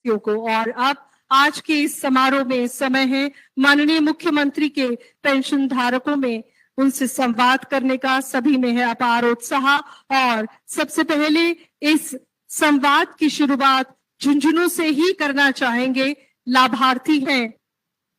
को। और अब आज के इस समारोह में समय है माननीय मुख्यमंत्री के पेंशन धारकों में उनसे संवाद करने का। सभी में है अपार उत्साह और सबसे पहले इस संवाद की शुरुआत झुंझुनू से ही करना चाहेंगे। लाभार्थी हैं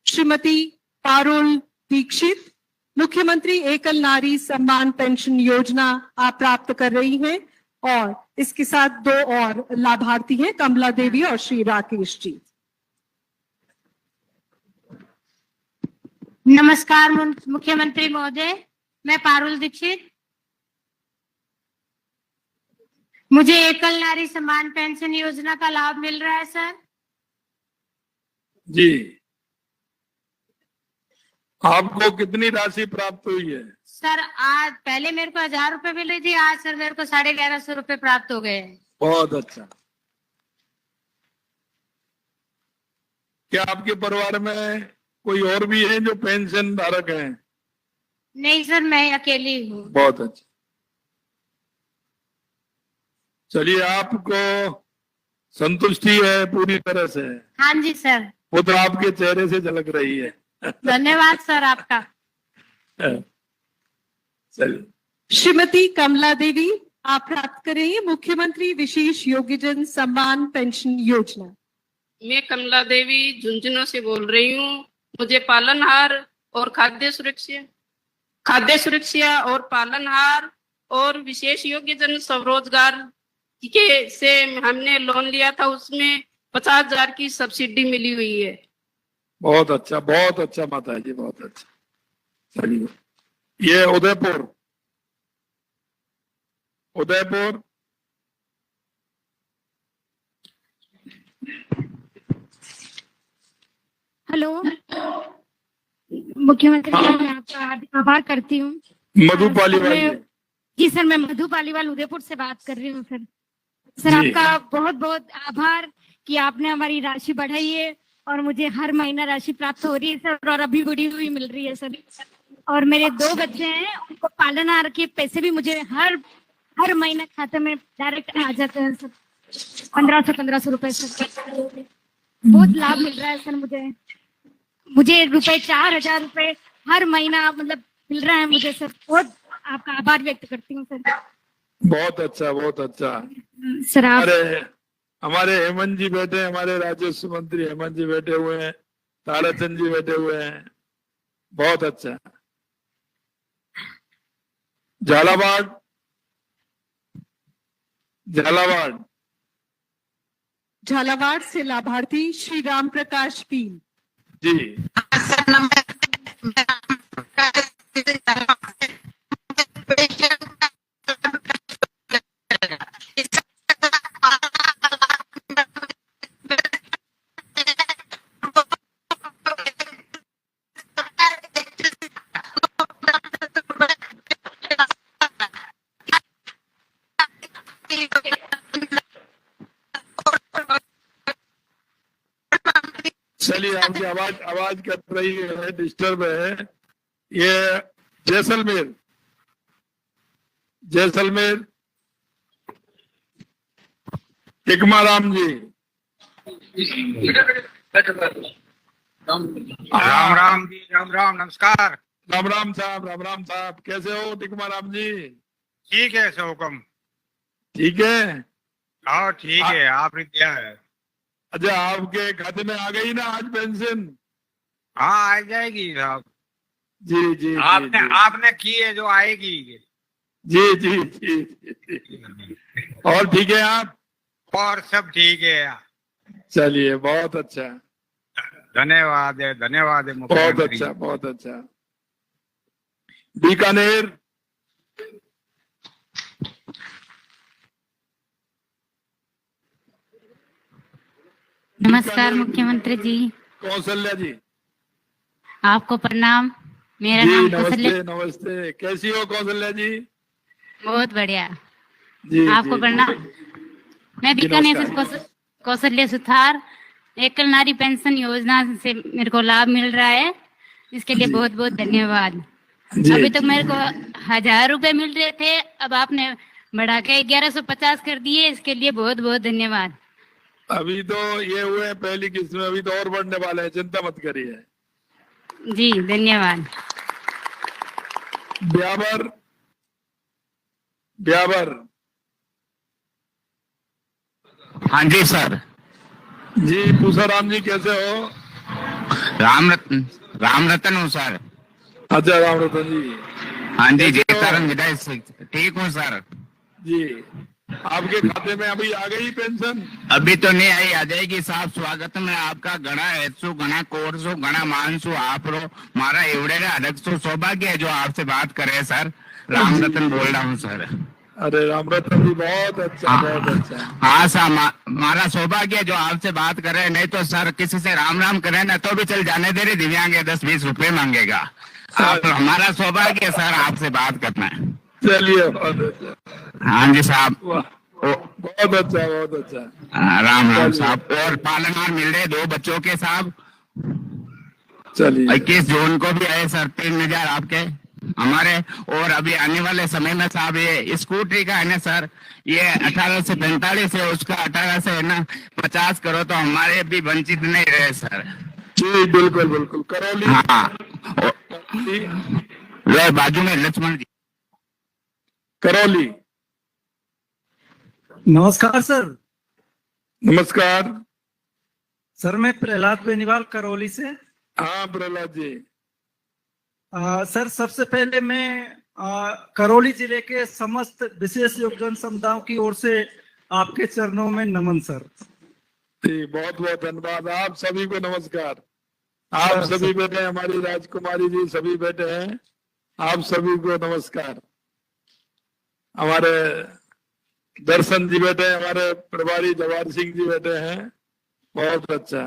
श्रीमती पारुल दीक्षित। मुख्यमंत्री एकल नारी सम्मान पेंशन योजना आप प्राप्त कर रही हैं और इसके साथ दो और लाभार्थी हैं, कमला देवी और श्री राकेश जी। नमस्कार मुख्यमंत्री महोदय, मैं पारुल दीक्षित। मुझे एकल नारी सम्मान पेंशन योजना का लाभ मिल रहा है सर जी। आपको कितनी राशि प्राप्त हुई है? सर आज पहले मेरे को 1000 रुपए मिल रही थी, आज सर मेरे को 1150 रुपए प्राप्त हो गए। बहुत अच्छा। क्या आपके परिवार में कोई और भी है जो पेंशन धारक हैं? नहीं सर, मैं अकेली हूँ। बहुत अच्छा। चलिए, आपको संतुष्टि है पूरी तरह से? हाँ जी सर। वो तो आपके चेहरे से झलक रही है। धन्यवाद सर आपका। चलिए। श्रीमती कमला देवी आप प्राप्त करेंगे मुख्यमंत्री विशेष योग्यजन सम्मान पेंशन योजना। मैं कमला देवी झुंझुनू से बोल रही हूँ। मुझे पालनहार और खाद्य सुरक्षा और पालनहार और विशेष योग्यजन स्वरोजगार के से हमने लोन लिया था, उसमें 50,000 की सब्सिडी मिली हुई है। बहुत अच्छा माता जी, बहुत अच्छा। चलिए, ये उदयपुर हेलो मुख्यमंत्री, मैं आपका आभार करती हूँ। मधु पालीवाल जी सर, मैं मधु पालीवाल उदयपुर से बात कर रही हूँ सर आपका बहुत बहुत आभार कि आपने हमारी राशि बढ़ाई है और मुझे हर महीना राशि प्राप्त हो रही है सर, और अभी बढ़ी हुई मिल रही है सर। और मेरे 2 बच्चे हैं, उनको पालनहार के पैसे भी मुझे हर महीना खाते में डायरेक्ट आ जाते हैं सर। 1500 रुपए सर, बहुत लाभ मिल रहा है सर। मुझे रुपए 4000 रुपए हर महीना मतलब मिल रहा है मुझे सर। बहुत आपका आभार व्यक्त करती हूँ सर। बहुत अच्छा सर। हमारे हेमंत जी बैठे, हमारे राजस्व मंत्री हेमंत जी बैठे हुए हैं, ताराचंद जी बैठे हुए हैं। बहुत अच्छा। झालावाड़ से लाभार्थी श्री राम प्रकाश पील जी। चलिए, आपकी आवाज कर रही है, डिस्टर्ब है। ये जैसलमेर टिकमाराम जी। राम जी, राम नमस्कार। राम साहब, कैसे हो टिकमाराम जी? ठीक है सो हुक्म। ठीक है। हाँ ठीक है, आपने दिया है। अच्छा, आपके खाते में आ गई ना आज पेंशन? हाँ आ जाएगी साहब। जी आपने की है जो आएगी। जी। और ठीक है आप? और सब ठीक है। चलिए, बहुत अच्छा। धन्यवाद है बहुत अच्छा। बीकानेर नमस्कार मुख्यमंत्री जी। कौशल्या जी, आपको प्रणाम। मेरा नाम कौशल्या। नमस्ते। कैसी हो कौशल्या जी? बहुत बढ़िया जी। आपको प्रणाम। मैं बीकानेर से कौशल्या सुथार। एकल नारी पेंशन योजना से मेरे को लाभ मिल रहा है, इसके लिए बहुत बहुत धन्यवाद। अभी तक मेरे को 1000 रुपए मिल रहे थे, अब आपने बढ़ा के 1150 कर दिए, इसके लिए बहुत बहुत धन्यवाद। अभी तो ये हुए हैं पहली किस्त में, अभी तो और बढ़ने वाले हैं, चिंता मत करिए। जी धन्यवाद। ब्यावर ब्यावर हाँ जी सर। जी पूसाराम जी कैसे हो? राम रतन हूँ सर। अच्छा राम रतन जी। हाँ जी, कैसे हो? जयतारण विधायक से ठीक हूँ सर। जी आपके खाते में अभी आ गई पेंशन? अभी तो नहीं आई, आ जाएगी साहब। स्वागत में आपका घना हेतु घना कोर्सो घना मानसु आप रो मारा एवड़े अध्यक्ष सौभाग्य है जो आपसे बात करे सर। राम रतन बोल रहा हूँ सर। अरे राम रतन जी बहुत अच्छा बहुत अच्छा। हाँ सर, हमारा सौभाग्य है जो आपसे बात करे, नहीं तो सर किसी से राम राम करे ना तो भी चल जाने दे रही, दिव्यांग 10-20 रुपए मांगेगा। आप हमारा सौभाग्य है सर आपसे बात करना है। चलिए बहुत अच्छा। हाँ जी साहब। वाह बहुत अच्छा बहुत अच्छा। राम राम चलिए। साहब। और पालनहार मिल रहे 2 बच्चों के साहब। चलिए 21 जून को भी आए सर 3000 आपके हमारे। और अभी आने वाले समय में साहब ये स्कूटरी का है ना सर, ये 18 से 45 है, उसका 18 से है ना 50 करो तो हमारे भी वंचित नहीं रहे सर। जी बिल्कुल बिल्कुल। करौली हाँ जी, वे बाजू में लक्ष्मण जी। करौली। नमस्कार सर। नमस्कार। सर मैं प्रहलाद बेनीवाल करौली से। हाँ प्रहलाद जी। सर सबसे पहले मैं करौली जिले के समस्त विशेष योगदान समुदायों की ओर से आपके चरणों में नमन सर। जी बहुत बहुत धन्यवाद। आप सभी को नमस्कार। आप सभी बैठे हैं, हमारी राजकुमारी जी सभी बैठे हैं, आप सभी को नमस्कार। हमारे दर्शन जी बैठे हैं, हमारे प्रभारी जवाहर सिंह जी बैठे हैं, बहुत अच्छा।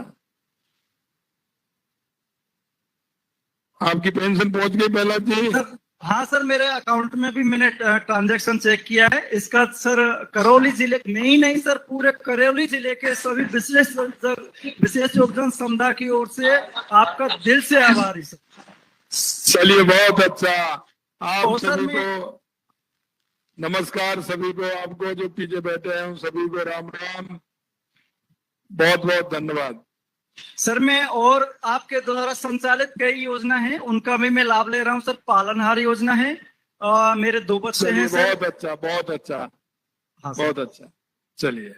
आपकी पेंशन पहुंच गई प्रहलाद जी? हाँ सर, मेरे अकाउंट में भी मैंने ट्रांजैक्शन चेक किया है इसका सर। करौली जिले में ही नहीं सर, पूरे करौली जिले के सभी विशेष योगदान समुदाय की ओर से आपका दिल से आभारी सर। चलिए बहुत अच्छा। आप और सर सभी मैं- को नमस्कार, सभी को, आपको जो पीछे बैठे हैं उन सभी को राम राम, बहुत बहुत धन्यवाद। सर मैं और आपके द्वारा संचालित कई योजना है उनका भी मैं लाभ ले रहा हूँ सर। पालनहार योजना है, मेरे 2 बच्चे चलिए हैं सर। बहुत अच्छा बहुत अच्छा। हाँ सर। बहुत अच्छा। चलिए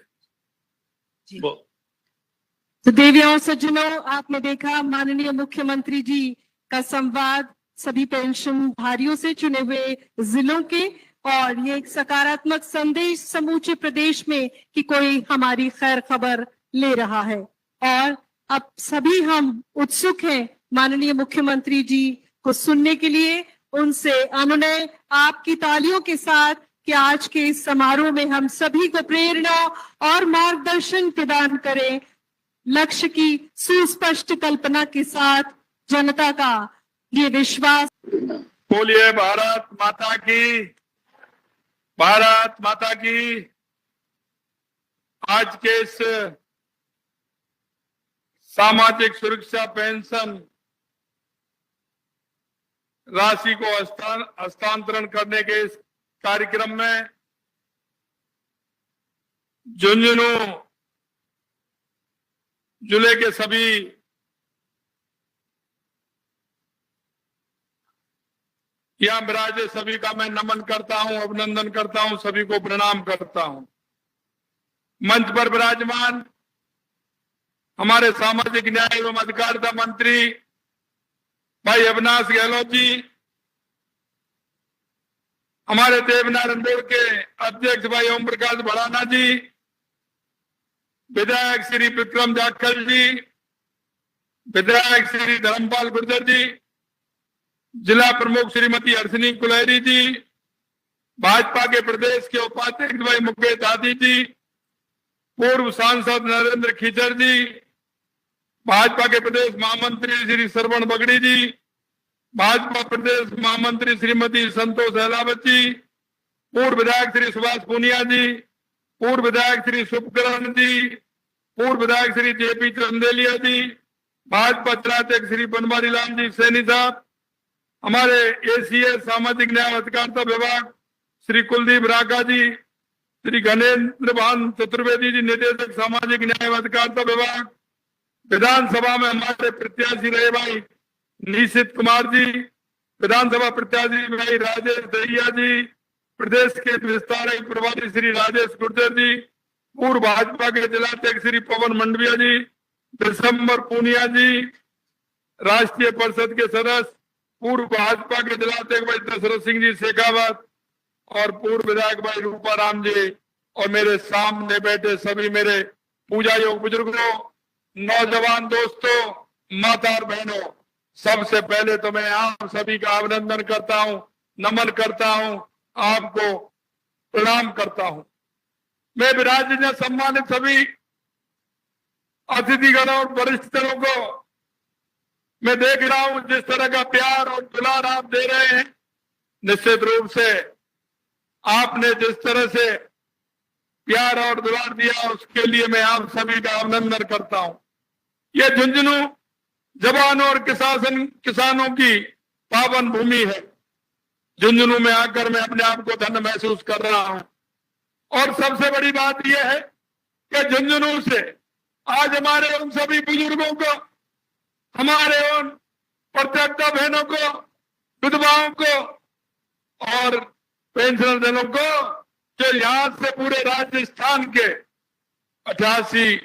तो देवियों और सज्जनों, आपने देखा माननीय मुख्यमंत्री जी का संवाद सभी पेंशनधारियों से चुने हुए जिलों के, और ये एक सकारात्मक संदेश समूचे प्रदेश में कि कोई हमारी खैर खबर ले रहा है। और अब सभी हम उत्सुक हैं माननीय मुख्यमंत्री जी को सुनने के लिए। उनसे अनुनय आपकी तालियों के साथ कि आज के इस समारोह में हम सभी को प्रेरणा और मार्गदर्शन प्रदान करें, लक्ष्य की सुस्पष्ट कल्पना के साथ जनता का ये विश्वास। बोलिए भारत माता की, भारत माता की। आज के इस सामाजिक सुरक्षा पेंशन राशि को हस्तांतरण करने के इस कार्यक्रम में झुंझुनू जिले के सभी यहाँ विराजे सभी का मैं नमन करता हूं, अभिनंदन करता हूं, सभी को प्रणाम करता हूं। मंच पर विराजमान हमारे सामाजिक न्याय एवं अधिकारिता मंत्री भाई अविनाश गहलोत जी, हमारे देवनारायण बोर्ड के अध्यक्ष भाई ओम प्रकाश भड़ाना जी, विधायक श्री विक्रम जाखल जी, विधायक श्री धर्मपाल गुर्जर जी, जिला प्रमुख श्रीमती हर्षिनी कुलहरी जी, भाजपा के प्रदेश के उपाध्यक्ष भाई मुकेश दादी जी, पूर्व सांसद नरेंद्र खीचर जी, भाजपा के प्रदेश महामंत्री श्री श्रवण बगड़ी जी, भाजपा प्रदेश महामंत्री श्रीमती संतोष अहलावत जी, पूर्व विधायक श्री सुभाष पूनिया जी, पूर्व विधायक श्री शुभकरण जी, पूर्व विधायक श्री जेपी चंदेलिया जी, भाजपा जिलाध्यक्ष श्री बनवारी लाल जी सैनी साहब, हमारे एसीएस सामाजिक न्याय अधिकारिता विभाग श्री कुलदीप राका जी, श्री गणेंद्र भान चतुर्वेदी जी, निदेशक सामाजिक न्याय व अधिकारिता विभाग। विधानसभा में हमारे प्रत्याशी रहे भाई निशित कुमार जी, विधानसभा प्रत्याशी भाई राजेश दहिया जी, प्रदेश के विस्तारक प्रभारी श्री राजेश गुर्जर जी, पूर्व भाजपा के जिलाध्यक्ष श्री पवन मंडविया जी, दिसंबर पूनिया जी, राष्ट्रीय परिषद के सदस्य पूर्व भाजपा के जिलाध्यक्ष भाई दशरथ सिंह जी शेखावत और पूर्व विधायक भाई रूपाराम जी, और मेरे सामने बैठे सभी मेरे पूजा योग बुजुर्गों, नौजवान दोस्तों, माता और बहनों, सबसे पहले तो मैं आप सभी का अभिनंदन करता हूं, नमन करता हूं, आपको प्रणाम करता हूं। मैं विराज ने सम्मानित सभी अतिथिगण और वरिष्ठजनों को मैं देख रहा हूं जिस तरह का प्यार और दुलार आप दे रहे हैं। निश्चित रूप से आपने जिस तरह से प्यार और दुलार दिया उसके लिए मैं आप सभी का अभिनंदन करता हूं। यह झुंझुनू जवानों और किसानों की पावन भूमि है। झुंझुनू में आकर मैं अपने आप को धन्य महसूस कर रहा हूं। और सबसे बड़ी बात यह है कि झुंझुनू से आज हमारे उन सभी बुजुर्गों को, हमारे उन प्रत्यक्ष बहनों को, विधवाओं को और पेंशनर जनों को, जो यहां से पूरे राजस्थान के 88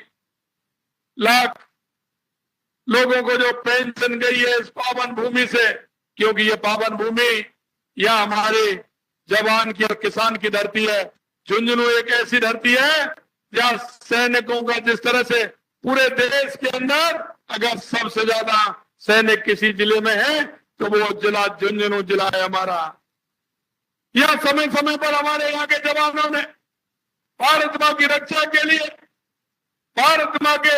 लाख लोगों को जो पेंशन गई है इस पावन भूमि से, क्योंकि ये पावन भूमि यह हमारे जवान की और किसान की धरती है। झुंझुनू एक ऐसी धरती है जहां सैनिकों का जिस तरह से पूरे देश के अंदर अगर सबसे ज्यादा सैनिक किसी जिले में है तो वो जिला झुंझुनू जिला है हमारा। यह समय समय पर हमारे यहाँ के जवानों ने भारत मां की रक्षा के लिए, भारत मां के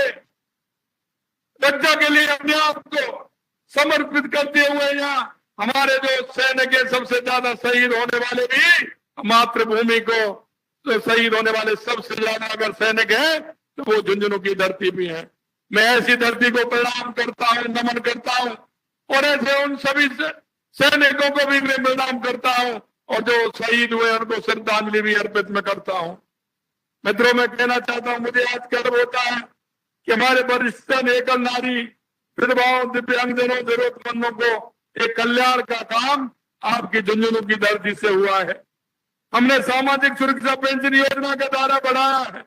रक्षा के लिए अपने आप को समर्पित करते हुए यहाँ हमारे जो सैनिक है, सबसे ज्यादा शहीद होने वाले भी मातृभूमि को तो शहीद होने वाले सबसे ज्यादा अगर सैनिक है तो वो झुंझुनू की धरती भी है। मैं ऐसी धरती को प्रणाम करता हूँ, नमन करता हूँ, और ऐसे उन सभी सैनिकों को भी मैं प्रणाम करता हूँ और जो शहीद हुए उनको श्रद्धांजलि भी अर्पित मैं करता हूँ। मित्रों, मैं कहना चाहता हूँ, मुझे आज गर्व होता है कि हमारे वरिष्ठ एकल नारी, विधवाओं, दिव्यांगजनों, जरूरतमंदों को एक कल्याण का काम आपकी झुंझुनू की धरती से हुआ है। हमने सामाजिक सुरक्षा पेंशन योजना का दायरा बढ़ाया है।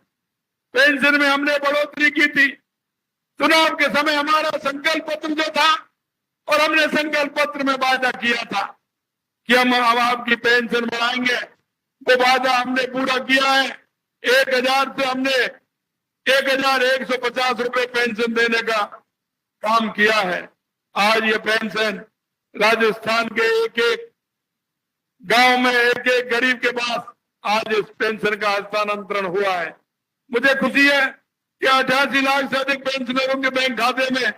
पेंशन में हमने बढ़ोतरी की थी। चुनाव के समय हमारा संकल्प पत्र जो था, और हमने संकल्प पत्र में वादा किया था कि हम आपकी पेंशन बढ़ाएंगे, वो वादा हमने पूरा किया है। 1000 से हमने 1150 रुपए पेंशन देने का काम किया है। आज ये पेंशन राजस्थान के एक एक गांव में, एक एक गरीब के पास आज इस पेंशन का हस्तांतरण हुआ है। मुझे खुशी है कि 88 लाख से अधिक पेंशनरों के बैंक खाते में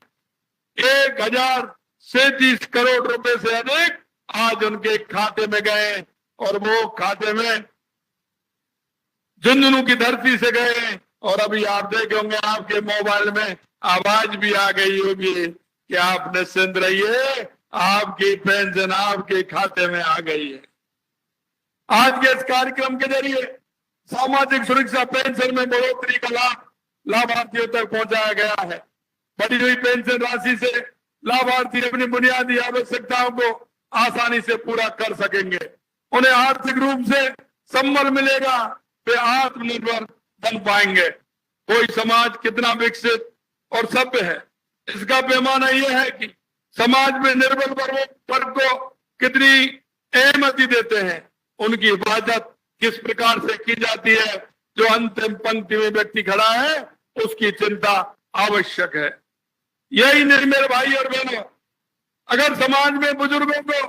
1037 करोड़ रुपए से अधिक आज उनके खाते में गए, और वो खाते में झुंझुनू की धरती से गए। और अभी आप देखे होंगे आपके मोबाइल में आवाज भी आ गई होगी कि आप निश्चिंत रहिए, आपकी पेंशन आपके खाते में आ गई है। आज के इस कार्यक्रम के जरिए सामाजिक सुरक्षा पेंशन में बढ़ोतरी का लाभ लाभार्थियों तक पहुंचाया गया है। बढ़ी हुई पेंशन राशि से लाभार्थी अपनी बुनियादी आवश्यकताओं को आसानी से पूरा कर सकेंगे। उन्हें आर्थिक रूप से संबल मिलेगा, वे आत्मनिर्भर बन पाएंगे। कोई समाज कितना विकसित और सभ्य है, इसका पैमाना यह है कि समाज में निर्बल वर्ग को कितनी अहमियत देते हैं, उनकी हिफाजत किस प्रकार से की जाती है। जो अंतिम पंक्ति में व्यक्ति खड़ा है उसकी चिंता आवश्यक है। यही नहीं मेरे भाई और बहनों, अगर समाज में बुजुर्गों को,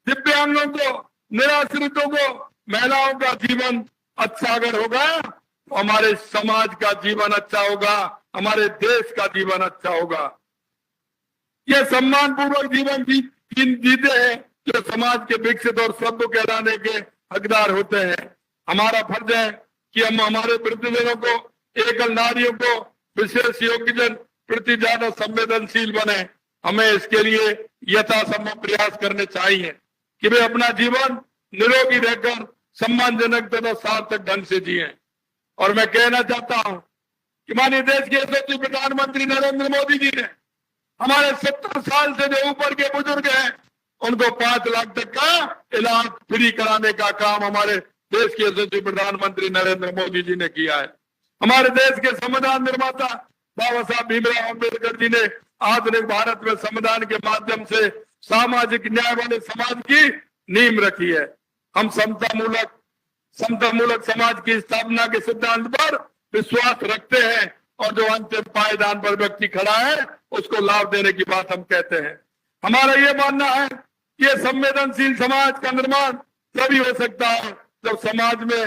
दिव्यांगों को, निराश्रितों को, महिलाओं का जीवन अच्छा अगर होगा तो हमारे समाज का जीवन अच्छा होगा, हमारे देश का जीवन अच्छा होगा। ये सम्मान पूर्वक जीवन जीते हैं जो समाज के विकसित और सभ्य कहलाने के हकदार होते हैं। हमारा फर्ज है कि हम हमारे वृद्धजनों को, एकल नारियों को, विशेष योग्यजन प्रति ज्यादा संवेदनशील बने। हमें इसके लिए यथासंभव प्रयास करने चाहिए कि वे अपना जीवन निरोगी रहकर सम्मानजनक तथा सार्थक ढंग से जिए। और मैं कहना चाहता हूं कि माननीय देश के यशस्वी प्रधानमंत्री नरेंद्र मोदी जी ने हमारे 70 साल से जो ऊपर के बुजुर्ग हैं उनको 5 लाख तक का इलाज फ्री कराने का काम हमारे देश के यशस्वी प्रधानमंत्री नरेंद्र मोदी जी ने किया है। हमारे देश के संविधान निर्माता बाबा साहब भीमराव अम्बेडकर जी ने आधुनिक भारत में संविधान के माध्यम से सामाजिक न्याय वाले समाज की नींव रखी है। हम समता मूलक समाज की स्थापना के सिद्धांत पर विश्वास रखते हैं और जो अंतिम पायदान पर व्यक्ति खड़ा है उसको लाभ देने की बात हम कहते हैं। हमारा ये मानना है कि ये संवेदनशील समाज का निर्माण तभी हो सकता है जब समाज में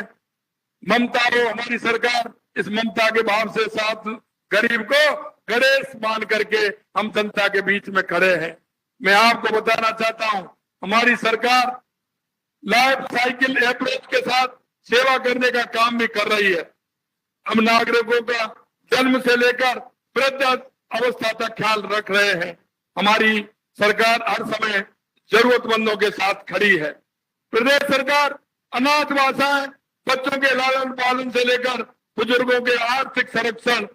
ममता हो। हमारी सरकार इस ममता के भाव से साथ गरीब को गणेश मान करके हम जनता के बीच में खड़े हैं। मैं आपको बताना चाहता हूं, हमारी सरकार लाइफ साइकिल अप्रोच के साथ सेवा करने का काम भी कर रही है। हम नागरिकों का जन्म से लेकर वृद्ध अवस्था तक ख्याल रख रहे हैं। हमारी सरकार हर समय जरूरतमंदों के साथ खड़ी है। प्रदेश सरकार अनाथ आशाएं, बच्चों के लालन पालन से लेकर बुजुर्गों के आर्थिक संरक्षण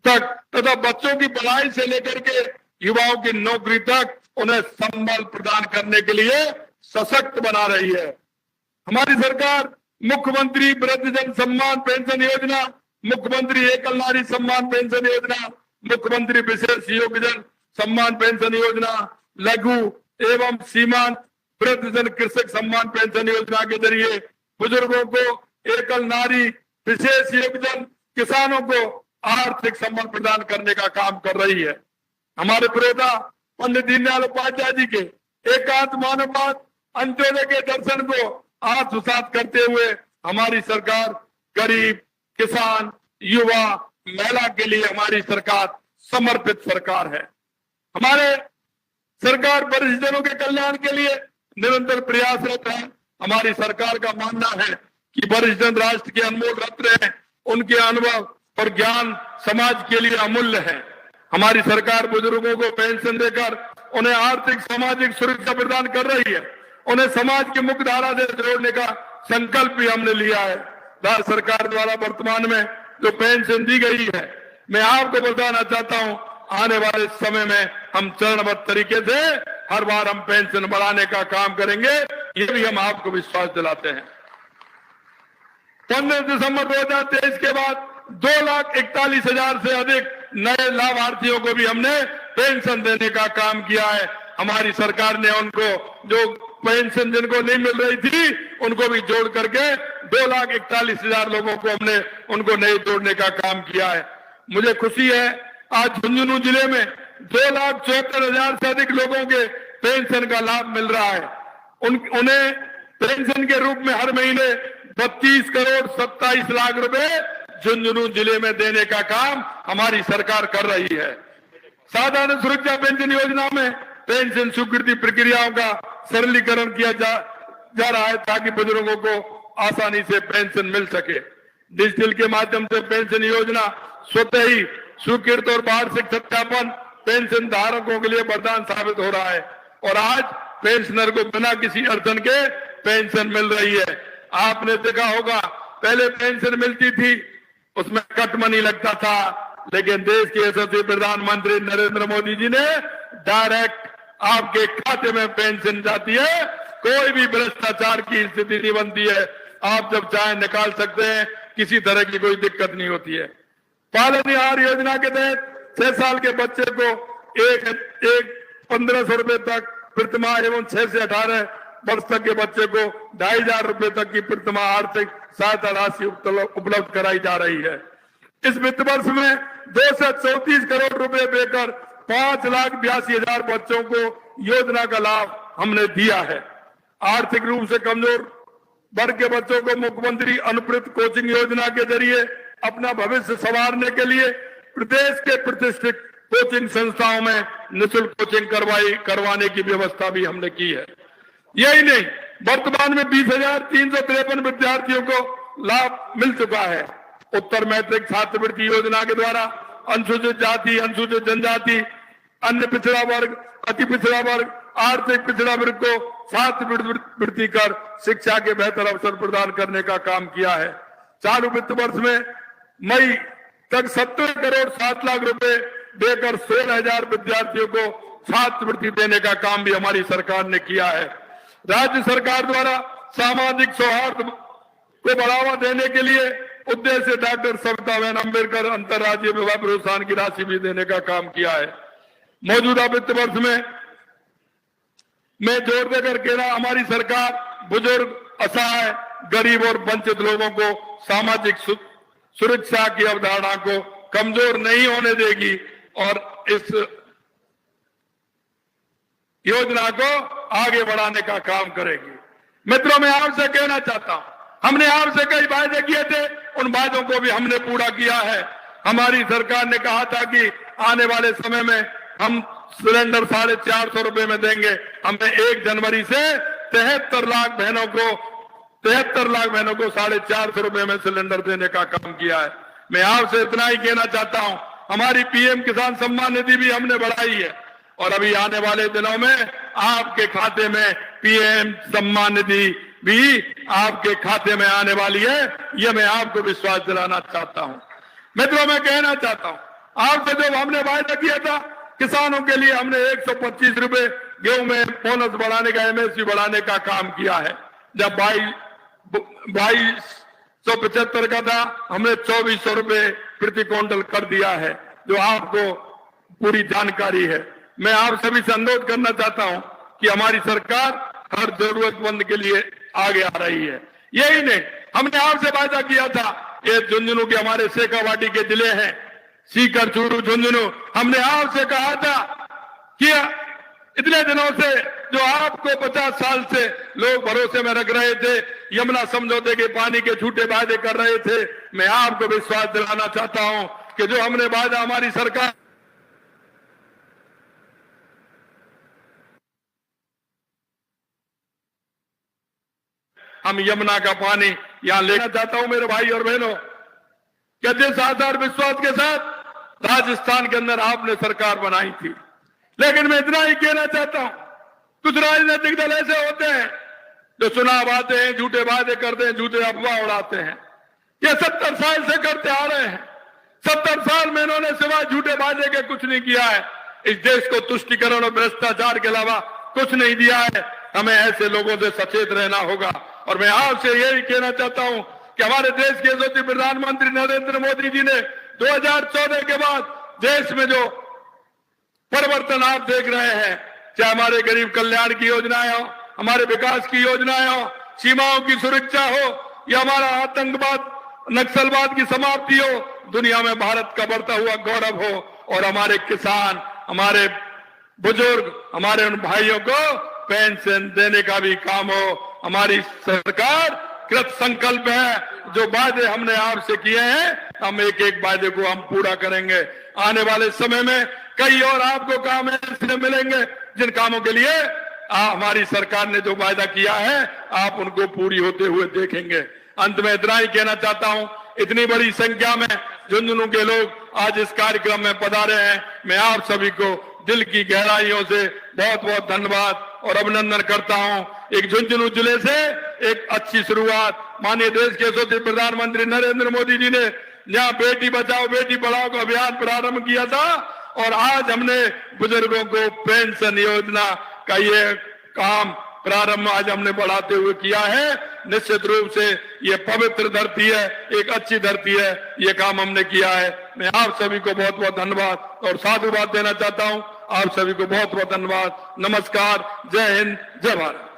तक तथा बच्चों की पढ़ाई से लेकर के युवाओं की नौकरी तक उन्हें संबल प्रदान करने के लिए सशक्त बना रही है। हमारी सरकार मुख्यमंत्री वृद्धजन सम्मान पेंशन योजना, मुख्यमंत्री एकल नारी सम्मान पेंशन योजना, मुख्यमंत्री विशेष योग्यजन सम्मान पेंशन योजना, लघु एवं सीमांत वृद्धजन कृषक सम्मान पेंशन योजना के जरिए बुजुर्गों को, एकल नारी, विशेष योग्यजन किसानों को आर्थिक सम्मान प्रदान करने का काम कर रही है। हमारे प्रियता पंडित दीनदयाल उपाध्याय जी के एकांत मानववाद अंत्योदय के दर्शन को आत्मसात करते हुए हमारी सरकार गरीब, किसान, युवा, महिला के लिए हमारी सरकार समर्पित सरकार है। हमारे सरकार वरिष्ठजनों के कल्याण के लिए निरंतर प्रयासरत है। हमारी सरकार का मानना है कि वरिष्ठजन राष्ट्र के अनमोल रत्न हैं, उनके अनुभव और ज्ञान समाज के लिए अमूल्य है। हमारी सरकार बुजुर्गों को पेंशन देकर उन्हें आर्थिक सामाजिक सुरक्षा प्रदान कर रही है। उन्हें समाज की मुख्य धारा से जोड़ने का संकल्प भी हमने लिया है। राज्य सरकार द्वारा वर्तमान में जो पेंशन दी गई है, मैं आपको बताना चाहता हूं, आने वाले समय में हम चरणबद्ध तरीके से हर बार हम पेंशन बढ़ाने का काम करेंगे, ये भी हम आपको विश्वास दिलाते हैं। 15 दिसंबर 2023 के बाद 2,41,000 से अधिक नए लाभार्थियों को भी हमने पेंशन देने का काम किया है। हमारी सरकार ने उनको जो पेंशन जिनको नहीं मिल रही थी उनको भी जोड़ करके 2,41,000 लोगों को हमने उनको नहीं जोड़ने का काम किया है। मुझे खुशी है आज झुंझुनू जिले में 2,74,000 से अधिक लोगों के पेंशन का लाभ मिल रहा है। उन्हें पेंशन के रूप में हर महीने 32 करोड़ 27 लाख रुपए झुंझुनू जिले में देने का काम हमारी सरकार कर रही है। साधारण सुरक्षा पेंशन योजना में पेंशन स्वीकृति प्रक्रियाओं का सरलीकरण किया जा रहा है ताकि बुजुर्गों को आसानी से पेंशन मिल सके। डिजिटल के माध्यम से पेंशन योजना स्वतः ही स्वीकृत और वार्षिक सत्यापन पेंशन धारकों के लिए वरदान साबित हो रहा है और आज पेंशनर को बिना किसी अड़चन के पेंशन मिल रही है। आपने देखा होगा पहले पेंशन मिलती थी उसमें कट मनी लगता था, लेकिन देश के यशस्वी प्रधानमंत्री नरेंद्र मोदी जी ने डायरेक्ट आपके खाते में पेंशन जाती है। कोई भी भ्रष्टाचार की स्थिति नहीं बनती है, आप जब चाहे निकाल सकते हैं, किसी तरह की कोई दिक्कत नहीं होती है। पालनहार योजना के तहत 6 साल के बच्चे को एक 1,500 रुपए तक प्रतिमाह एवं 6 से 18 वर्ष तक के बच्चे को 2,500 रुपए तक की प्रतिमाह आर्थिक सहायता राशि उपलब्ध कराई जा रही है। इस वित्त वर्ष में 234 करोड़ रुपए देकर 5,82,000 बच्चों को योजना का लाभ हमने दिया है। आर्थिक रूप से कमजोर वर्ग के बच्चों को मुख्यमंत्री अनुप्रयुक्त कोचिंग योजना के जरिए अपना भविष्य संवारने के लिए प्रदेश के प्रतिष्ठित कोचिंग संस्थाओं में निःशुल्क कोचिंग करवाने की व्यवस्था भी हमने की है। यही नहीं, वर्तमान में 20,353 विद्यार्थियों को लाभ मिल चुका है। उत्तर मैट्रिक छात्रवृत्ति योजना के द्वारा अनुसूचित जाति, अनुसूचित जनजाति, अन्य पिछड़ा वर्ग, अति पिछड़ा वर्ग आर्थिक पिछड़ा वर्ग को छात्रवृत्ति कर शिक्षा के बेहतर अवसर प्रदान करने का काम किया है। चालू वित्त वर्ष में मई तक 70 करोड़ 7 लाख रुपए देकर 16,000 विद्यार्थियों को छात्रवृत्ति देने का काम भी हमारी सरकार ने किया है। राज्य सरकार द्वारा सामाजिक सौहार्द को बढ़ावा देने के लिए उद्देश्य डॉक्टर सविताबेन अम्बेडकर अंतर्राज्यीय विवाह प्रोत्साहन की राशि भी देने का काम किया है। मौजूदा वित्त वर्ष में मैं जोर देकर कह रहा, हमारी सरकार बुजुर्ग, असहाय, गरीब और वंचित लोगों को सामाजिक सुरक्षा की अवधारणा को कमजोर नहीं होने देगी और इस योजना को आगे बढ़ाने का काम करेगी। मित्रों, मैं आपसे कहना चाहता हूं, हमने आपसे कई वायदे किए थे, उन वायदों को भी हमने पूरा किया है। हमारी सरकार ने कहा था कि आने वाले समय में हम सिलेंडर 450 रुपए में देंगे। हमने 1 जनवरी से 73 लाख बहनों को 450 रुपए में सिलेंडर देने का काम किया है। मैं आपसे इतना ही कहना चाहता हूं, हमारी पीएम किसान सम्मान निधि भी हमने बढ़ाई है और अभी आने वाले दिनों में आपके खाते में पीएम सम्मान निधि भी आपके खाते में आने वाली है। यह मैं आपको विश्वास दिलाना चाहता हूं। मित्रों, मैं कहना चाहता हूं, आपसे जो हमने वायदा किया था, किसानों के लिए हमने 125 रुपए गेहूं में बोनस बढ़ाने का, एमएसपी बढ़ाने का काम किया है। जब 2275 का था, हमने 2400 रुपए प्रति क्विंटल कर दिया है, जो आपको पूरी जानकारी है। मैं आप सभी से अनुरोध करना चाहता हूं कि हमारी सरकार हर जरूरतमंद के लिए आगे आ रही है। यही नहीं, हमने आपसे वादा किया था, ये झुंझुनू के हमारे शेखावाटी के जिले हैं, सीकर, चूरू, झुंझुनू, हमने आपसे कहा था कि इतने दिनों से जो आपको 50 साल से लोग भरोसे में रख रहे थे, यमुना समझौते के पानी के झूठे वादे कर रहे थे, मैं आपको विश्वास दिलाना चाहता हूं कि जो हमने वादा हमारी सरकार हम यमुना का पानी यहां लेना चाहता हूं। मेरे भाई और बहनों, कि जिस आधार विश्वास के साथ राजस्थान के अंदर आपने सरकार बनाई थी, लेकिन मैं इतना ही कहना चाहता हूं, कुछ राजनीतिक दल ऐसे होते हैं जो चुनाव आते हैं, झूठे वादे करते हैं, झूठे अफवाह उड़ाते हैं। ये 70 साल से करते आ रहे हैं। 70 साल में इन्होंने सिवाय झूठे वादे के कुछ नहीं किया है। इस देश को तुष्टिकरण और भ्रष्टाचार के अलावा कुछ नहीं दिया है। हमें ऐसे लोगों से सचेत रहना होगा। और मैं आपसे यही कहना चाहता हूं कि हमारे देश के यशस्वी प्रधानमंत्री नरेंद्र मोदी जी ने 2014 के बाद देश में जो परिवर्तन आप देख रहे हैं, चाहे हमारे गरीब कल्याण की योजनाएं हो, हमारे विकास की योजनाएं हो, सीमाओं की सुरक्षा हो, या हमारा आतंकवाद, नक्सलवाद की समाप्ति हो, दुनिया में भारत का बढ़ता हुआ गौरव हो, और हमारे किसान, हमारे बुजुर्ग, हमारे उन भाइयों को पेंशन देने का भी काम हो। हमारी सरकार कृत संकल्प है। जो वादे हमने आपसे किए हैं, हम एक एक वादे को हम पूरा करेंगे। आने वाले समय में कई और आपको काम ऐसे मिलेंगे जिन कामों के लिए हमारी सरकार ने जो वायदा किया है, आप उनको पूरी होते हुए देखेंगे। अंत में इतना ही कहना चाहता हूं, इतनी बड़ी संख्या में झुंझुनू के लोग आज इस कार्यक्रम में पधारे हैं। मैं आप सभी को दिल की गहराइयों से बहुत बहुत धन्यवाद और अभिनंदन करता हूं। एक झुंझुनू जिले से एक अच्छी शुरुआत माननीय देश के यशस्वी प्रधानमंत्री नरेंद्र मोदी जी ने जहां बेटी बचाओ बेटी पढ़ाओ का अभियान प्रारंभ किया था, और आज हमने बुजुर्गों को पेंशन योजना का ये काम प्रारंभ आज हमने बढ़ाते हुए किया है। निश्चित रूप से ये पवित्र धरती है, एक अच्छी धरती है, ये काम हमने किया है। मैं आप सभी को बहुत बहुत धन्यवाद और साधुवाद देना चाहता हूं। आप सभी को बहुत बहुत धन्यवाद। नमस्कार, जय हिंद, जय भारत।